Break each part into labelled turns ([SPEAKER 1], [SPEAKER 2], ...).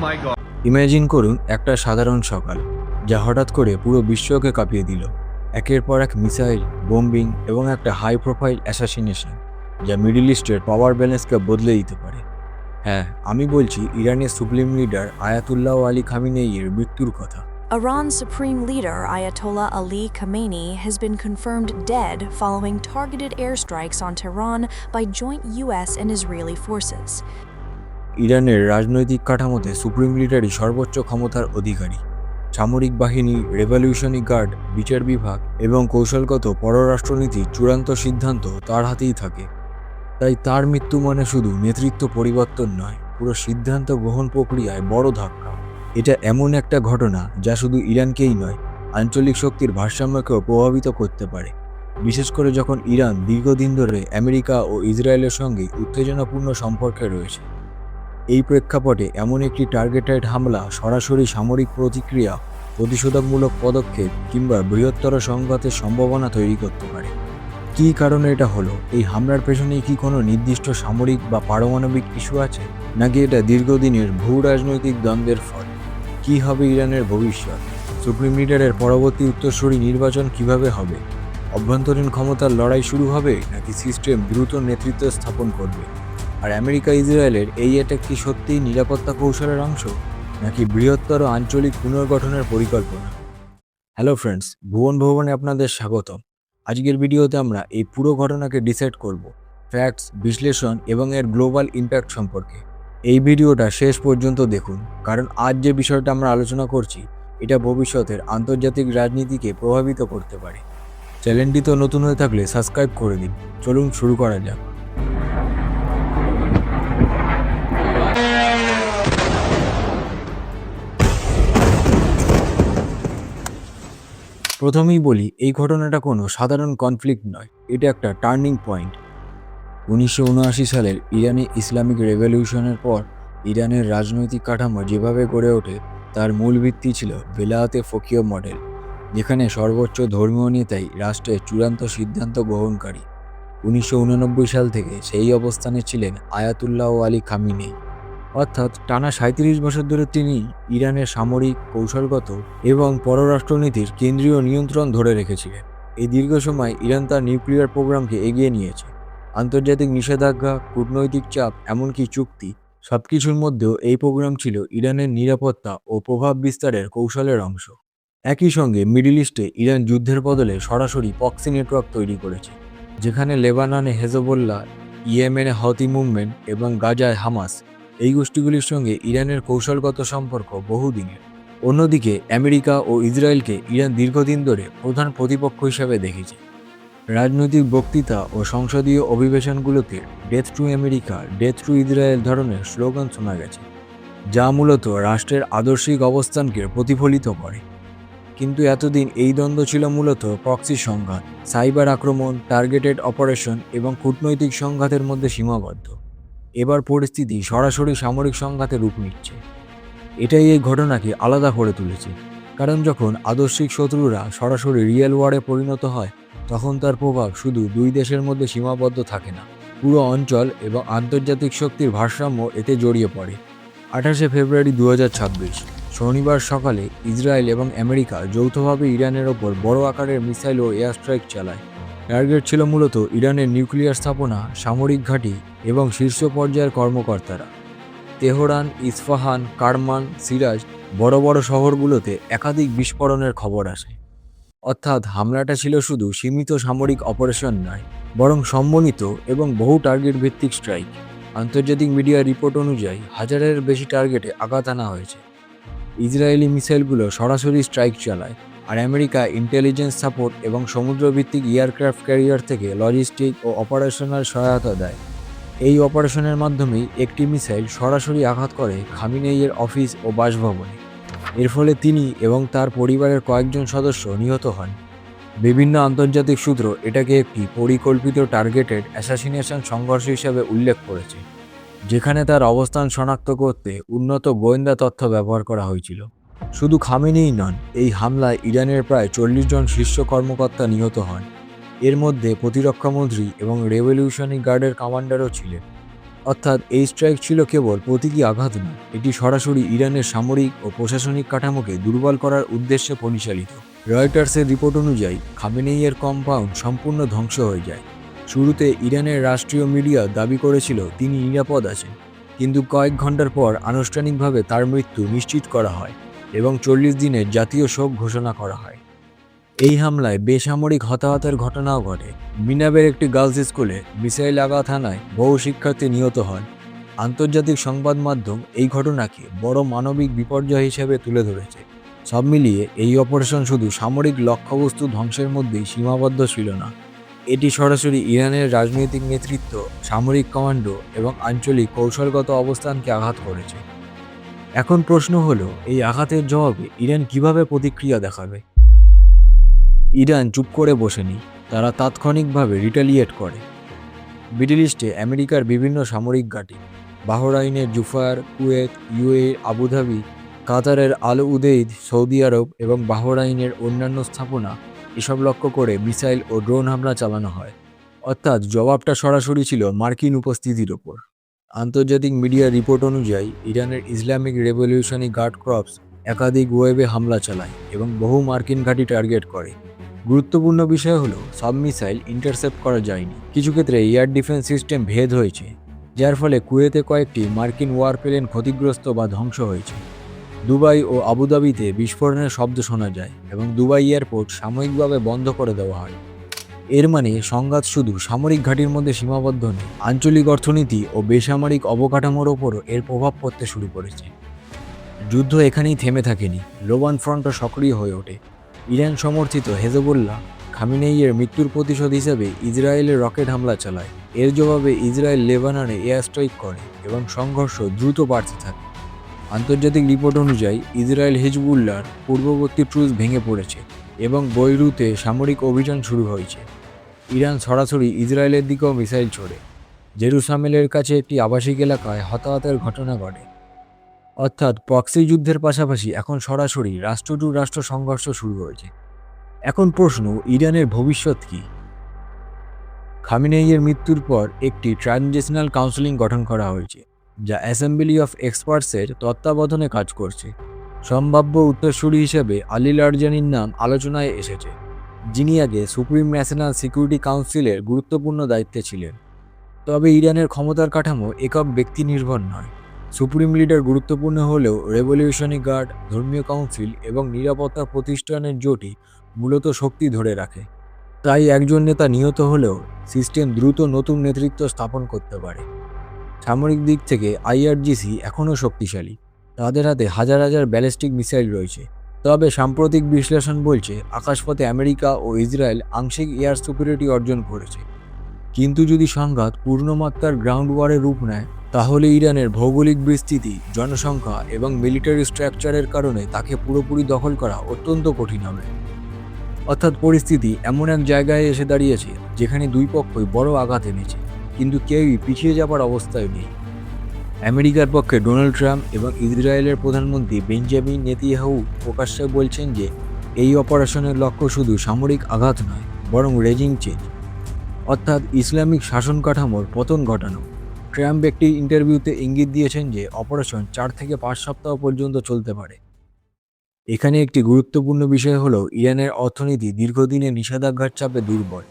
[SPEAKER 1] my God.
[SPEAKER 2] Imagine করুন একটা সাধারণ সকাল, যা হঠাৎ করে পুরো বিশ্বকে কাঁপিয়ে দিল। একের পর এক মিসাইল, বোম্বিং এবং একটা হাই প্রোফাইল অ্যাসাসিনেশন, যা মিডল ইস্টের পাওয়ার ব্যালেন্সকে বদলে দিতে পারে। হ্যাঁ, আমি বলছি ইরানের সুপ্রিম লিডার আয়াতুল্লাহ আলী খামিনেইর মৃত্যুর কথা।
[SPEAKER 3] Iran's supreme leader Ayatollah Ali Khamenei has been confirmed dead following targeted airstrikes on Tehran by joint US and Israeli forces.
[SPEAKER 2] ইরানের রাজনৈতিক কাঠামোতে সুপ্রিম লিডারই সর্বোচ্চ ক্ষমতার অধিকারী। সামরিক বাহিনী, রেভলিউশনারি গার্ড, বিচার বিভাগ এবং কৌশলগত পররাষ্ট্রনীতির চূড়ান্ত সিদ্ধান্ত তার হাতেই থাকে। তাই তার মৃত্যু মানে শুধু নেতৃত্ব পরিবর্তন নয়, পুরো সিদ্ধান্ত গ্রহণ প্রক্রিয়ায় বড় ধাক্কা। এটা এমন একটা ঘটনা যা শুধু ইরানকেই নয়, আঞ্চলিক শক্তির ভারসাম্যকেও প্রভাবিত করতে পারে, বিশেষ করে যখন ইরান দীর্ঘদিন ধরে আমেরিকা ও ইসরায়েলের সঙ্গে উত্তেজনাপূর্ণ সম্পর্কে রয়েছে। এই প্রেক্ষাপটে এমন একটি টার্গেটেড হামলা সরাসরি সামরিক প্রতিক্রিয়া, প্রতিশোধকমূলক পদক্ষেপ কিংবা বৃহত্তর সংঘাতের সম্ভাবনা তৈরি করতে পারে। কী কারণে এটা হলো? এই হামলার পেছনেই কি কোনো নির্দিষ্ট সামরিক বা পারমাণবিক ইস্যু আছে, নাকি এটা দীর্ঘদিনের ভূ রাজনৈতিক দ্বন্দ্বের ফল? কী হবে ইরানের ভবিষ্যৎ? সুপ্রিম লিডারের পরবর্তী উত্তরসূরি নির্বাচন কিভাবে হবে? অভ্যন্তরীণ ক্ষমতার লড়াই শুরু হবে, নাকি সিস্টেম দ্রুত নেতৃত্ব স্থাপন করবে? আর আমেরিকা ইসরায়েলের এই অ্যাটাক কি সত্যিই নিরাপত্তা কৌশলের অংশ, নাকি বৃহত্তর আঞ্চলিক পুনর্গঠনের পরিকল্পনা? হ্যালো ফ্রেন্ডস, ভুবন ভবনে আপনাদের স্বাগতম। আজকের ভিডিওতে আমরা এই পুরো ঘটনাকে ডিসাইড করব, ফ্যাক্টস, বিশ্লেষণ এবং এর গ্লোবাল ইম্প্যাক্ট সম্পর্কে। এই ভিডিওটা শেষ পর্যন্ত দেখুন, কারণ আজ যে বিষয়টা আমরা আলোচনা করছি এটা ভবিষ্যতের আন্তর্জাতিক রাজনীতিকে প্রভাবিত করতে পারে। চ্যানেলটি তো নতুন হয়ে থাকলে সাবস্ক্রাইব করে দিন। চলুন শুরু করা যাক। প্রথমেই বলি, এই ঘটনাটা কোনো সাধারণ কনফ্লিক্ট নয়, এটা একটা টার্নিং পয়েন্ট। 1979 সালের ইরানে ইসলামিক রেভলিউশনের পর ইরানের রাজনৈতিক কাঠামো যেভাবে গড়ে ওঠে তার মূল ভিত্তি ছিল বেলায়েতে ফকিহ মডেল, যেখানে সর্বোচ্চ ধর্মীয় নেতাই রাষ্ট্রের চূড়ান্ত সিদ্ধান্ত গ্রহণকারী। 1989 সাল থেকে সেই অবস্থানে ছিলেন আয়াতুল্লাহ আলী খামিনেই, অর্থাৎ টানা 37 বছর ধরে তিনি ইরানের সামরিক, কৌশলগত এবং পররাষ্ট্রনীতির কেন্দ্রীয় নিয়ন্ত্রণ ধরে রেখেছিলেন। এই দীর্ঘ সময় ইরান তার নিউক্লিয়ার প্রোগ্রামকে এগিয়ে নিয়েছে। আন্তর্জাতিক নিষেধাজ্ঞা, কূটনৈতিক চাপ, এমনকি চুক্তি, সবকিছুর মধ্যেও এই প্রোগ্রাম ছিল ইরানের নিরাপত্তা ও প্রভাব বিস্তারের কৌশলের অংশ। একই সঙ্গে মিডল ইস্টে ইরান যুদ্ধের বদলে সরাসরি প্রক্সি নেটওয়ার্ক তৈরি করেছে, যেখানে লেবাননে হেজবুল্লাহ, ইয়েমেনে হউথি মুভমেন্ট এবং গাজায় হামাস, এই গোষ্ঠীগুলির সঙ্গে ইরানের কৌশলগত সম্পর্ক বহুদিনের। অন্যদিকে আমেরিকা ও ইসরায়েলকে ইরান দীর্ঘদিন ধরে প্রধান প্রতিপক্ষ হিসাবে দেখেছে। রাজনৈতিক বক্তৃতা ও সংসদীয় অধিবেশনগুলোতে death to America, death to Israel ধরনের স্লোগান শোনা গেছে, যা মূলত রাষ্ট্রের আদর্শিক অবস্থানকে প্রতিফলিত করে। কিন্তু এতদিন এই দ্বন্দ্ব ছিল মূলত প্রক্সি সংঘাত, সাইবার আক্রমণ, টার্গেটেড অপারেশন এবং কূটনৈতিক সংঘাতের মধ্যে সীমাবদ্ধ। এবার পরিস্থিতি সরাসরি সামরিক সংঘাতে রূপ নিচ্ছে। এটাই এই ঘটনাকে আলাদা করে তুলেছে, কারণ যখন আদর্শিক শত্রুরা সরাসরি রিয়েল ওয়ারে পরিণত হয়, তখন তার প্রভাব শুধু দুই দেশের মধ্যে সীমাবদ্ধ থাকে না, পুরো অঞ্চল এবং আন্তর্জাতিক শক্তির ভারসাম্য এতে জড়িয়ে পড়ে। 28 ফেব্রুয়ারি 2026 শনিবার সকালে ইসরায়েল এবং আমেরিকা যৌথভাবে ইরানের ওপর বড় আকারের মিসাইল ও এয়ার স্ট্রাইক চালায়। টার্গেট ছিল মূলত ইরানের নিউক্লিয়ার স্থাপনা, সামরিক ঘাঁটি এবং শীর্ষ পর্যায়ের কর্মকর্তারা। তেহরান, ইস্ফাহান, কারমান, সিরাজ, বড় বড় শহরগুলোতে একাধিক বিস্ফোরণের খবর আসে। অর্থাৎ হামলাটা ছিল শুধু সীমিত সামরিক অপারেশন নয়, বরং সম্মিলিত এবং বহু টার্গেট ভিত্তিক স্ট্রাইক। আন্তর্জাতিক মিডিয়ার রিপোর্ট অনুযায়ী হাজারের বেশি টার্গেটে আঘাত আনা হয়েছে। ইসরায়েলি মিসাইলগুলো সরাসরি স্ট্রাইক চালায়, আর আমেরিকা ইন্টেলিজেন্স সাপোর্ট এবং সমুদ্রভিত্তিক এয়ারক্রাফট ক্যারিয়ার থেকে লজিস্টিক ও অপারেশনাল সহায়তা দেয়। এই অপারেশনের মাধ্যমেই একটি মিসাইল সরাসরি আঘাত করে খামিনেইয়ের অফিস ও বাসভবনে। এর ফলে তিনি এবং তার পরিবারের কয়েকজন সদস্য নিহত হন। বিভিন্ন আন্তর্জাতিক সূত্র এটাকে একটি পরিকল্পিত টার্গেটেড অ্যাসাসিনেশন সংঘর্ষ হিসাবে উল্লেখ করেছে, যেখানে তার অবস্থান শনাক্ত করতে উন্নত গোয়েন্দা তথ্য ব্যবহার করা হয়েছিল। শুধু খামেনেই নন, এই হামলায় ইরানের প্রায় 40 জন শীর্ষ কর্মকর্তা নিহত হন। এর মধ্যে প্রতিরক্ষামন্ত্রী এবং রেভলিউশনারি গার্ডের কমান্ডারও ছিলেন। অর্থাৎ এই স্ট্রাইক ছিল কেবল প্রতীকী আঘাত নয়, এটি সরাসরি ইরানের সামরিক ও প্রশাসনিক কাঠামোকে দুর্বল করার উদ্দেশ্যে পরিচালিত। রয়টার্সের রিপোর্ট অনুযায়ী খামেনেইয়ের কম্পাউন্ড সম্পূর্ণ ধ্বংস হয়ে যায়। শুরুতে ইরানের রাষ্ট্রীয় মিডিয়া দাবি করেছিল তিনি নিরাপদ আছেন, কিন্তু কয়েক ঘন্টার পর আনুষ্ঠানিকভাবে তার মৃত্যু নিশ্চিত করা হয় এবং 40 দিনের জাতীয় শোক ঘোষণা করা হয়। এই হামলায় বেসামরিক হতাহতের ঘটনাও ঘটে। মিনাবের একটি গার্লস স্কুলে মিসাইল আঘাত হানায় বহু শিক্ষার্থী নিহত হন। আন্তর্জাতিক সংবাদ মাধ্যম এই ঘটনাকে বড় মানবিক বিপর্যয় হিসেবে তুলে ধরেছে। সব মিলিয়ে এই অপারেশন শুধু সামরিক লক্ষ্যবস্তু ধ্বংসের মধ্যেই সীমাবদ্ধ ছিল না, এটি সরাসরি ইরানের রাজনৈতিক নেতৃত্ব, সামরিক কমান্ডো এবং আঞ্চলিক কৌশলগত অবস্থানকে আঘাত করেছে। এখন প্রশ্ন হলো, এই আঘাতের জবাবে ইরান কিভাবে প্রতিক্রিয়া দেখাবে? ইরান চুপ করে বসেনি, তারা তাৎক্ষণিকভাবে রিটালিয়েট করে। মিডল ইস্টে আমেরিকার বিভিন্ন সামরিক ঘাঁটি, বাহরাইনের জুফার, কুয়েত, ইউএই, আবুধাবি, কাতারের আল উদেইদ, সৌদি আরব এবং বাহরাইনের অন্যান্য স্থাপনা, এসব লক্ষ্য করে মিসাইল ও ড্রোন হামলা চালানো হয়। অর্থাৎ জবাবটা সরাসরি ছিল মার্কিন উপস্থিতির ওপর। আন্তর্জাতিক মিডিয়া রিপোর্ট অনুযায়ী ইরানের ইসলামিক রেভলিউশনারি গার্ড ক্রপস একাধিক ওয়েবে হামলা চালায় এবং বহু মার্কিন ঘাঁটি টার্গেট করে। গুরুত্বপূর্ণ বিষয় হলো, সব মিসাইল ইন্টারসেপ্ট করা যায়নি। কিছু ক্ষেত্রে এয়ার ডিফেন্স সিস্টেম ভেদ হয়েছে, যার ফলে কুয়েতে কয়েকটি মার্কিন ওয়ারপ্লেন ক্ষতিগ্রস্ত বা ধ্বংস হয়েছে। দুবাই ও আবুধাবিতে বিস্ফোরণের শব্দ শোনা যায় এবং দুবাই এয়ারপোর্ট সাময়িকভাবে বন্ধ করে দেওয়া হয়। এর মানে সংঘাত শুধু সামরিক ঘাঁটির মধ্যে সীমাবদ্ধ নেই, আঞ্চলিক অর্থনীতি ও বেসামরিক অবকাঠামোর ওপরও এর প্রভাব পড়তে শুরু করেছে। যুদ্ধ এখানেই থেমে থাকেনি, লোবান ফ্রন্টও সক্রিয় হয়ে ওঠে। ইরান সমর্থিত হেজবুল্লাহ খামেনেইয়ের মৃত্যুর প্রতিশোধ হিসেবে ইসরায়েলের রকেট হামলা চালায়। এর জবাবে ইসরায়েল লেবাননে এয়ার স্ট্রাইক করে এবং সংঘর্ষ দ্রুত বাড়তে থাকে। আন্তর্জাতিক রিপোর্ট অনুযায়ী ইসরায়েল হিজবুল্লাহর পূর্ববর্তী ট্রুজ ভেঙে পড়েছে এবং বৈরুতে সামরিক অভিযান শুরু হয়েছে। ইরান সরাসরি ইসরায়েলের দিকেও মিসাইল ছোড়ে। জেরুসালেমের কাছে একটি আবাসিক এলাকায় হতাহতের ঘটনা ঘটে। অর্থাৎ প্রক্সি যুদ্ধের পাশাপাশি এখন সরাসরি রাষ্ট্র টু রাষ্ট্র সংঘর্ষ শুরু হয়েছে। এখন প্রশ্ন, ইরানের ভবিষ্যৎ কী? খামেনেইয়ের মৃত্যুর পর একটি ট্রানজিশনাল কাউন্সিলিং গঠন করা হয়েছে, যা অ্যাসেম্বলি অফ এক্সপার্টসের তত্ত্বাবধানে কাজ করছে। সম্ভাব্য উত্তরসূরি হিসেবে আলী লারজানির নাম আলোচনায় এসেছে, যিনি আগে সুপ্রিম ন্যাশনাল সিকিউরিটি কাউন্সিলের গুরুত্বপূর্ণ দায়িত্বে ছিলেন। তবে ইরানের ক্ষমতার কাঠামো একক ব্যক্তি নির্ভর নয়। সুপ্রিম লিডার গুরুত্বপূর্ণ হলেও রেভলিউশনারি গার্ড, ধর্মীয় কাউন্সিল এবং নিরাপত্তা প্রতিষ্ঠানের জোটই মূলত শক্তি ধরে রাখে। তাই একজন নেতা নিহত হলেও সিস্টেম দ্রুত নতুন নেতৃত্ব স্থাপন করতে পারে। সামরিক দিক থেকে আইআরজিসি এখনও শক্তিশালী, তাদের হাতে হাজার হাজার ব্যালিস্টিক মিসাইল রয়েছে। তবে সাম্প্রতিক বিশ্লেষণ বলছে আকাশপথে আমেরিকা ও ইসরায়েল আংশিক এয়ার সুপিরিয়রিটি অর্জন করেছে। কিন্তু যদি সংঘাত পূর্ণমাত্রার গ্রাউন্ড ওয়ারের রূপ নেয়, তাহলে ইরানের ভৌগোলিক বিস্তৃতি, জনসংখ্যা এবং মিলিটারি স্ট্রাকচারের কারণে তাকে পুরোপুরি দখল করা অত্যন্ত কঠিন হবে। অর্থাৎ পরিস্থিতি এমন এক জায়গায় এসে দাঁড়িয়েছে যেখানে দুই পক্ষই বড় আঘাত এনেছে, কিন্তু কেউই পিছিয়ে যাবার অবস্থায় নেই। আমেরিকার পক্ষে ডোনাল্ড ট্রাম্প এবং ইসরায়েলের প্রধানমন্ত্রী বেঞ্জামিন নেতানিয়াহু প্রকাশ্যে বলছেন যে এই অপারেশনের লক্ষ্য শুধু সামরিক আঘাত নয়, বরং রেজিম চেঞ্জ, অর্থাৎ ইসলামিক শাসন কাঠামোর পতন ঘটানো। ট্রাম্প একটি ইন্টারভিউতে ইঙ্গিত দিয়েছেন যে অপারেশন 4 থেকে 5 সপ্তাহ পর্যন্ত চলতে পারে। এখানে একটি গুরুত্বপূর্ণ বিষয় হলো, ইরানের অর্থনীতি দীর্ঘদিনে নিষেধাজ্ঞার চাপে দুর্বল।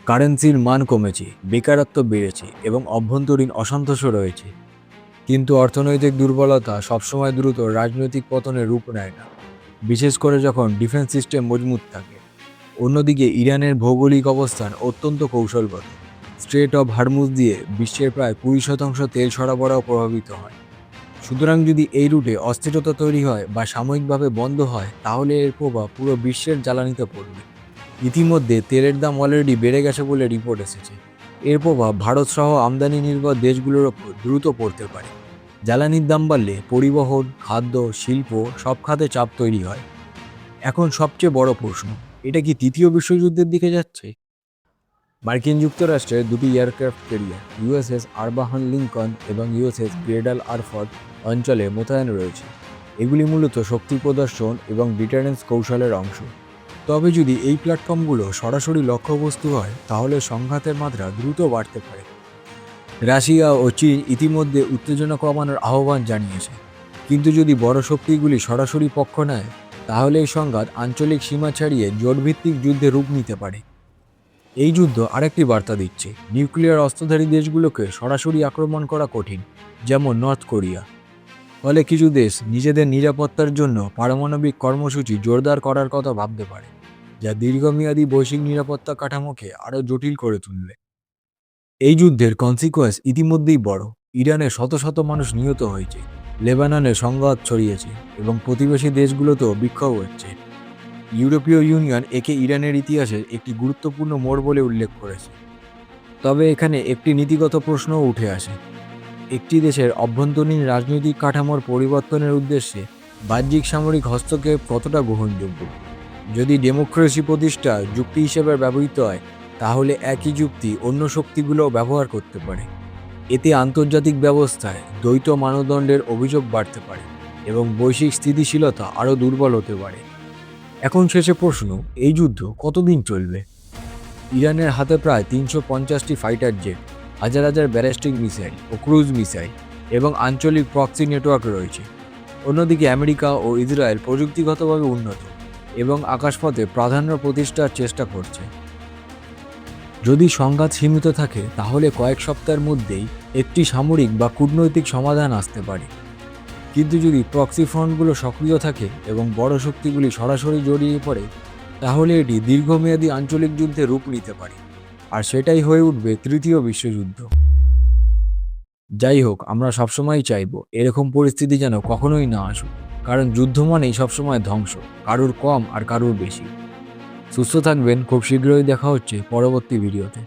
[SPEAKER 2] কারেন্সির মান কমেছে, বেকারত্ব বেড়েছে এবং অভ্যন্তরীণ অসন্তোষও রয়েছে। কিন্তু অর্থনৈতিক দুর্বলতা সবসময় দ্রুত রাজনৈতিক পতনের রূপ নেয় না, বিশেষ করে যখন ডিফেন্স সিস্টেম মজবুত থাকে। অন্যদিকে ইরানের ভৌগোলিক অবস্থান অত্যন্ত কৌশলগত। স্ট্রেট অফ হরমুজ দিয়ে বিশ্বের প্রায় 20% তেল সরবরাহ প্রভাবিত হয়। সুতরাং যদি এই রুটে অস্থিরতা তৈরি হয় বা সাময়িকভাবে বন্ধ হয়, তাহলে এর প্রভাব পুরো বিশ্বের জ্বালানিতে পড়বে। ইতিমধ্যে তেলের দাম অলরেডি বেড়ে গেছে বলে রিপোর্ট এসেছে। এর প্রভাব ভারত সহ আমদানি নির্ভর দেশগুলোর ওপর দ্রুত পড়তে পারে। জ্বালানির দাম বাড়লে পরিবহন, খাদ্য, শিল্প সব খাতে চাপ তৈরি হয়। এখন সবচেয়ে বড় প্রশ্ন, এটা কি তৃতীয় বিশ্বযুদ্ধের দিকে যাচ্ছে? মার্কিন যুক্তরাষ্ট্রের দুটি aircraft carrier USS Abraham Lincoln এবং ইউএসএস গ্রেডাল আরফর্ড অঞ্চলে মোতায়েন রয়েছে। এগুলি মূলত শক্তি প্রদর্শন এবং ডিটারেন্স কৌশলের অংশ। তবে যদি এই প্ল্যাটফর্মগুলো সরাসরি লক্ষ্যবস্তু হয়, তাহলে সংঘাতের মাত্রা দ্রুত বাড়তে পারে। রাশিয়া ও চীন ইতিমধ্যে উত্তেজনা কমানোর আহ্বান জানিয়েছে, কিন্তু যদি বড় শক্তিগুলি সরাসরি পক্ষ নেয় তাহলে এই সংঘাত আঞ্চলিক সীমা ছাড়িয়ে জোটভিত্তিক যুদ্ধে রূপ নিতে পারে। এই যুদ্ধ আরেকটি বার্তা দিচ্ছে, নিউক্লিয়ার অস্ত্রধারী দেশগুলোকে সরাসরি আক্রমণ করা কঠিন, যেমন নর্থ কোরিয়া। ফলে কিছু দেশ নিজেদের নিরাপত্তার জন্য পারমাণবিক কর্মসূচি জোরদার করার কথা ভাবতে পারে, যা দীর্ঘমেয়াদী বৈশ্বিক নিরাপত্তা কাঠামোকে আরও জটিল করে তুলবে। এই যুদ্ধের কনসিকোয়েন্স ইতিমধ্যেই বড়। ইরানে শত শত মানুষ নিহত হয়েছে, লেবাননে সংঘাত ছড়িয়েছে এবং প্রতিবেশী দেশগুলোতেও বিক্ষোভ হচ্ছে। ইউরোপীয় ইউনিয়ন একে ইরানের ইতিহাসের একটি গুরুত্বপূর্ণ মোড় বলে উল্লেখ করেছে। তবে এখানে একটি নীতিগত প্রশ্নও উঠে আসে, একটি দেশের অভ্যন্তরীণ রাজনৈতিক কাঠামোর পরিবর্তনের উদ্দেশ্যে বাহ্যিক সামরিক হস্তক্ষেপ কতটা গ্রহণযোগ্য। যদি ডেমোক্রেসি প্রতিষ্ঠা যুক্তি হিসেবে ব্যবহৃত হয় তাহলে একই যুক্তি অন্য শক্তিগুলোও ব্যবহার করতে পারে। এতে আন্তর্জাতিক ব্যবস্থায় দ্বৈত মানদণ্ডের অভিযোগ বাড়তে পারে এবং বৈশ্বিক স্থিতিশীলতা আরও দুর্বল হতে পারে। এখন শেষে প্রশ্ন, এই যুদ্ধ কতদিন চলবে? ইরানের হাতে প্রায় 350টি ফাইটার জেট, হাজার হাজার ব্যালিস্টিক মিসাইল ও ক্রুজ মিসাইল এবং আঞ্চলিক প্রক্সি নেটওয়ার্ক রয়েছে। অন্যদিকে আমেরিকা ও ইসরায়েল প্রযুক্তিগতভাবে উন্নত এবং আকাশপথে প্রাধান্য প্রতিষ্ঠার চেষ্টা করছে। যদি সংঘাত সীমিত থাকে তাহলে কয়েক সপ্তাহের মধ্যেই একটি সামরিক বা কূটনৈতিক সমাধান আসতে পারে, কিন্তু যদি প্রক্সি ফ্রন্টগুলো সক্রিয় থাকে এবং বড় শক্তিগুলি সরাসরি জড়িয়ে পড়ে তাহলে এটি দীর্ঘমেয়াদী আঞ্চলিক যুদ্ধে রূপ নিতে পারে, আর সেটাই হয়ে উঠবে তৃতীয় বিশ্বযুদ্ধ। যাই হোক, আমরা সবসময় চাইব এরকম পরিস্থিতি যেন কখনোই না আসুক, কারণ যুদ্ধ মানেই সবসময় ধ্বংস, কারুর কম আর কারুর বেশি। সুস্থ থাকবেন, খুব শীঘ্রই দেখা হচ্ছে পরবর্তী ভিডিওতে।